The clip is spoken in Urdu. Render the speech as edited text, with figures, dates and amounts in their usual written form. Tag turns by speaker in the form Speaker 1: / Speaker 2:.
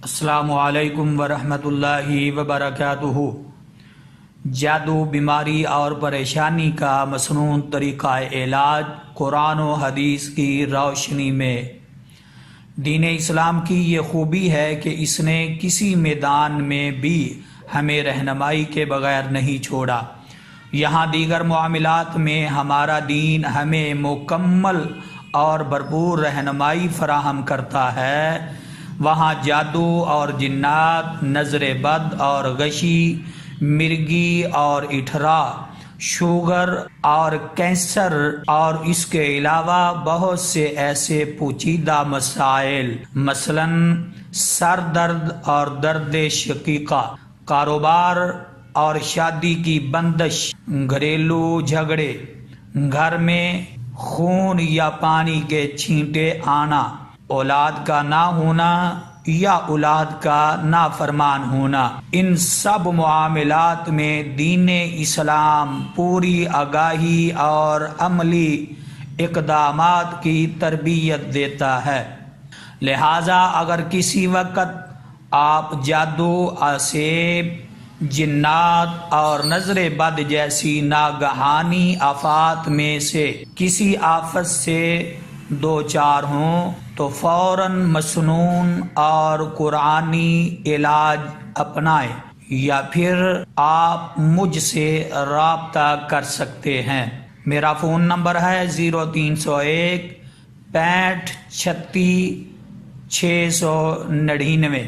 Speaker 1: السلام علیکم ورحمۃ اللہ وبرکاتہ۔ جادو، بیماری اور پریشانی کا مصنون طریقہ علاج قرآن و حدیث کی روشنی میں۔ دین اسلام کی یہ خوبی ہے کہ اس نے کسی میدان میں بھی ہمیں رہنمائی کے بغیر نہیں چھوڑا۔ یہاں دیگر معاملات میں ہمارا دین ہمیں مکمل اور بھرپور رہنمائی فراہم کرتا ہے، وہاں جادو اور جنات، نظر بد اور غشی، مرگی اور اٹھرا، شوگر اور کینسر اور اس کے علاوہ بہت سے ایسے پیچیدہ مسائل، مثلا سر درد اور درد شقیقہ، کاروبار اور شادی کی بندش، گھریلو جھگڑے، گھر میں خون یا پانی کے چھینٹے آنا، اولاد کا نہ ہونا یا اولاد کا نافرمان ہونا، ان سب معاملات میں دین اسلام پوری آگاہی اور عملی اقدامات کی تربیت دیتا ہے۔ لہذا اگر کسی وقت آپ جادو، آسیب، جنات اور نظر بد جیسی ناگہانی آفات میں سے کسی آفت سے دو چار ہوں تو فوراً مسنون اور قرآنی علاج اپنائیں، یا پھر آپ مجھ سے رابطہ کر سکتے ہیں۔ میرا فون نمبر ہے 0301 65 36 699۔